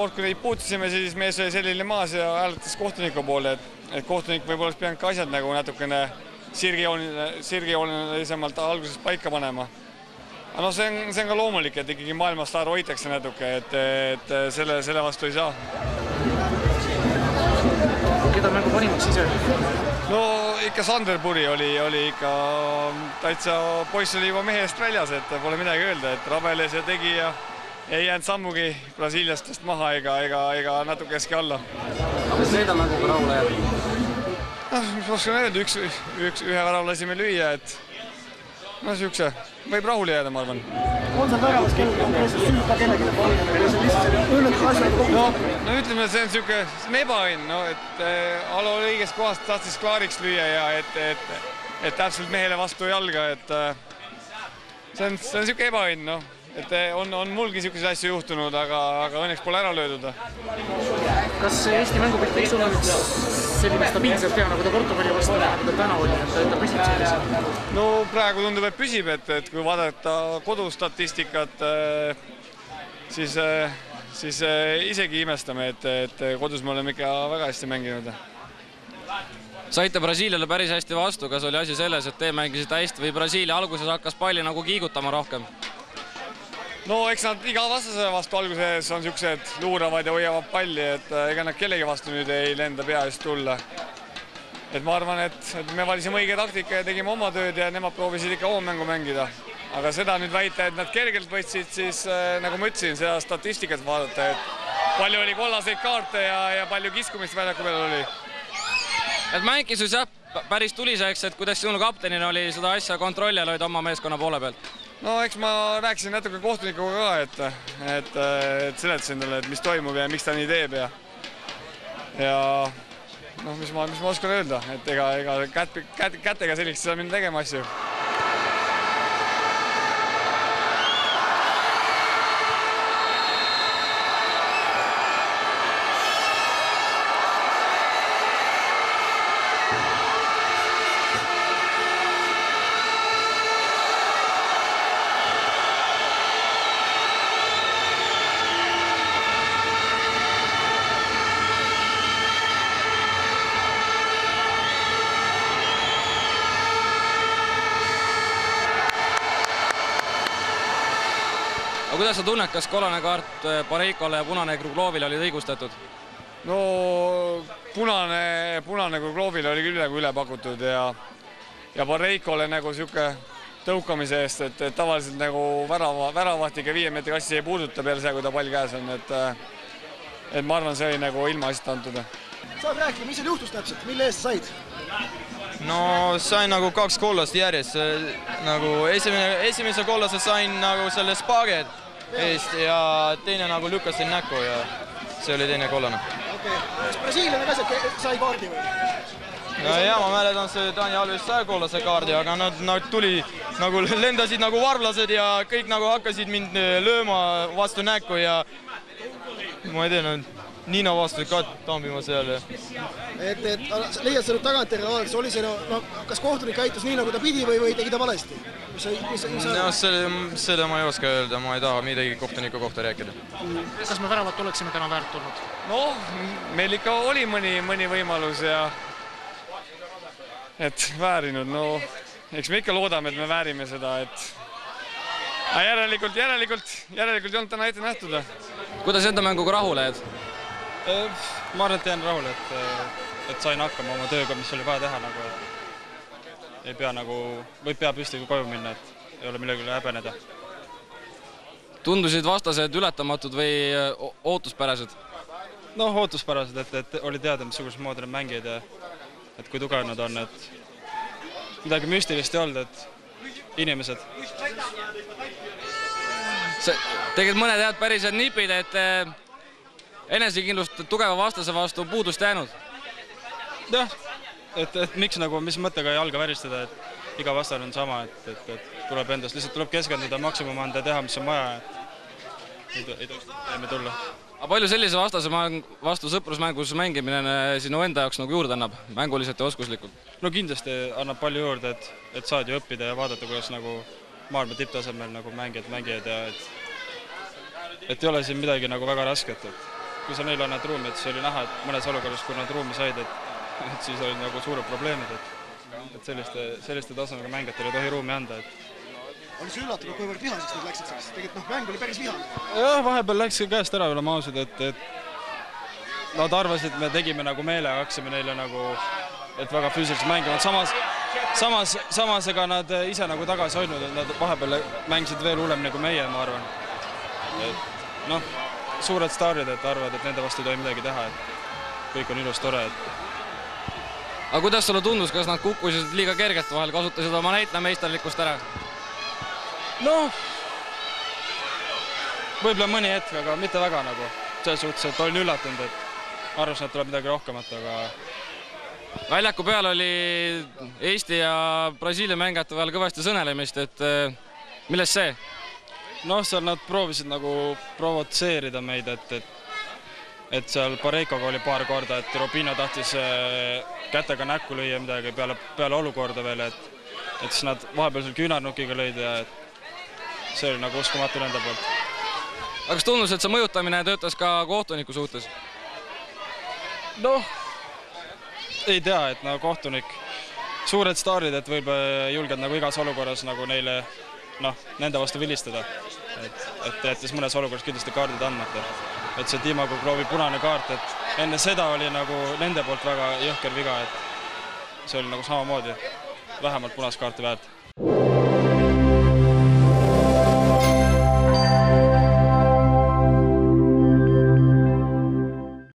kord, kui neid puutusime, siis mees oli selline maas ja hääletas kohtuniku poole, et kohtunik võib-olla oleks pidanud ka asjad nagu natukene sirgijoonilisemalt alguses paika panema. No see on ka loomulik, et ikkagi maailmastaar hoitakse natuke, et selle vastu ei saa. Keda mängu parimaks ise? No ikka Sander Puri oli ikka täitsa, poiss oli juba mehe eest väljas, et pole midagi öelda, et rabeles ja tegi ja ei jäänud sammugi brasiiliastest maha ega natukeski alla. Aga seda mänguga rahule jääb? Mis ma oskan öelda, ühe värava lasime lüüa, et siukse võib rahule jääda, ma arvan. On see väravas kellegi süüda kellegi? No ütleme, see on siuke ebaõnn, et Alo oli õiges kohast, tahtsis klaariks lüüa ja et täpselt mehele vastu jalga, et see on siuke ebaõnn, et on mulgi siukeseid asju juhtunud, aga õnneks pole ära löödud. Kas Eesti mängupilt ei sulle üks selline stabiilselt hea, nagu ta Portugali vastu, nagu ta täna oli, et ta püsib sellised? No praegu tundub, et püsib, et kui vaadata kodustatistikat, siis isegi imestame, et kodus me oleme ikka väga hästi mänginud. Saite Brasiiliale päris hästi vastu, kas oli asi selles, et te mängisite hästi või Brasiilia alguses hakkas palli nagu kiigutama rohkem? No eks nad iga vastase vastu alguses on siuksed luuravad ja hoiavad palli, et ega nad kellegi vastu nüüd ei lenda pea eest tulla. Et ma arvan, et me valisime õige taktika ja tegime oma tööd ja nemad proovisid ikka oma mängu mängida. Aga seda nüüd väita, et nad kergelt võtsid, siis nagu ma ütlesin, seda statistikat vaadata, et palju oli kollaseid kaarte ja palju kiskumist väljaku peal oli. Et mängis ju jah päris tuliseks, et kuidas sinu kaptenina oli seda asja kontrolli all hoida oma meeskonna poole pealt? No eks ma rääkisin natuke kohtunikuga ka, et seletasin talle, et mis toimub ja miks ta nii teeb ja mis ma oskan öelda, et ega kätega selliks ei saa minna tegema asju. Kuidas sa tunned, kas kollane kaart Pareikole ja punane Kruglovile olid õigustatud? No punane Kruglovile oli küll nagu üle pakutud ja Pareikole nagu siuke tõukamise eest, et tavaliselt nagu väravahtiga 5 meetri kassi ei puuduta peale see, kui ta pall käes on, et ma arvan, see oli nagu ilma asjata antud. Saad rääkida, mis seal juhtus täpselt, mille eest sa said? No sain nagu 2 kollast järjest, nagu esimese kollase sain nagu selle spaaget eest ja teine nagu lükkasin näkku ja see oli teine kollane. Kas brasiiliane ka sai kaardi või? No ja ma mäletan, see Taani Alves sai kollase kaardi, aga nad tuli, nagu lendasid nagu varvlased ja kõik nagu hakkasid mind lööma vastu näkku ja ma ei tea, Niina vastu ka tambima seal. Et leiad sa nüüd tagantjärele vaadates, oli see, kas kohtunik käitus nii, nagu ta pidi või tegi ta valesti? Seda ma ei oska öelda, ma ei taha midagi kohtuniku kohta rääkida. Kas me väravat oleksime täna väärt olnud? No, meil ikka oli mõni võimalus ja et väärinud, no eks me ikka loodame, et me väärime seda, et järelikult ei olnud täna ette nähtud. Kuidas enda mänguga rahule jääd? Ma arvan, et jään rahule, et sain hakkama oma tööga, mis oli vaja teha, ei pea pea püsti koju minna, et ei ole millegi üle häbeneda. Tundusid vastased ületamatud või ootuspärased? No ootuspärased, et oli teada, missugused moodi nad mängid ja et kui tugev nad on, et midagi müstilist ei olnud, et inimesed. Tegid mõned head pärised nipid, et enesekindlust tugeva vastase vastu puudust jäänud? Jah, et mis mõttega jalga väristada, et iga vastal on sama, et tuleb endast, lihtsalt tuleb keskenduda, maksimum anda ja teha, mis on vaja, et ei tohi tulla. Aga palju sellise vastase vastu sõprusmängus mängimine sinu enda jaoks nagu juurde annab, mänguliselt ja oskuslikult? No kindlasti annab palju juurde, et saad ju õppida ja vaadata, kuidas maailma tipptasemel mängijad ja et ei ole siin midagi väga rasket. kui sa neil annad ruumi, et siis oli näha, et mõnes olukorras, kui nad ruumi said, et siis olid nagu suured probleemid, et selliste tasemega mängijatele ei tohi ruumi anda. Oli see üllatav, kuivõrd vihaseks nad läksid sellest? Tegelikult mäng oli päris vihane. Jah, vahepeal läks käest ära, olema ausad, et nad arvasid, et me tegime nagu meelega, hakkasime neile nagu, et väga füüsiliselt mängivad. Samas ega nad ise nagu tagasi hoidnud, et nad vahepeal mängisid veel hullem nagu meie, ma arvan. Et noh, suured staarid, et arvad, et nende vastu ei tohi midagi teha, et kõik on ilus, tore. Aga kuidas sulle tundus, kas nad kukkusid liiga kergelt vahel, kasutasid oma näitlejameisterlikkust ära? Noh, võib-olla mõni hetk, aga mitte väga nagu. Selles suhtes, et olin üllatunud, et arvasin, et tuleb midagi rohkemat, aga... Väljaku peal oli Eesti ja Brasiilia mängijate vahel kõvasti sõnelemist, et millest see? Noh, seal nad proovisid nagu provotseerida meid, et seal Pareikoga oli paar korda, et Robino tahtis kätega näkku lüüa midagi peale olukorda veel, et siis nad vahepeal seal küünarnukiga lõid ja see oli nagu uskumatu nende poolt. Aga kas tundus, et see mõjutamine töötas ka kohtuniku suhtes? Noh, ei tea, et nagu kohtunik, suured staarid, et võib julged nagu igas olukorras nagu neile, nende vastu vilistada. Et jättes mõnes olukorras kindlasti kaardid andmata. Et see Timo Kuklovi punane kaart, et enne seda oli nagu nende poolt väga jõhker viga, et see oli nagu samamoodi vähemalt punast kaarti väärt.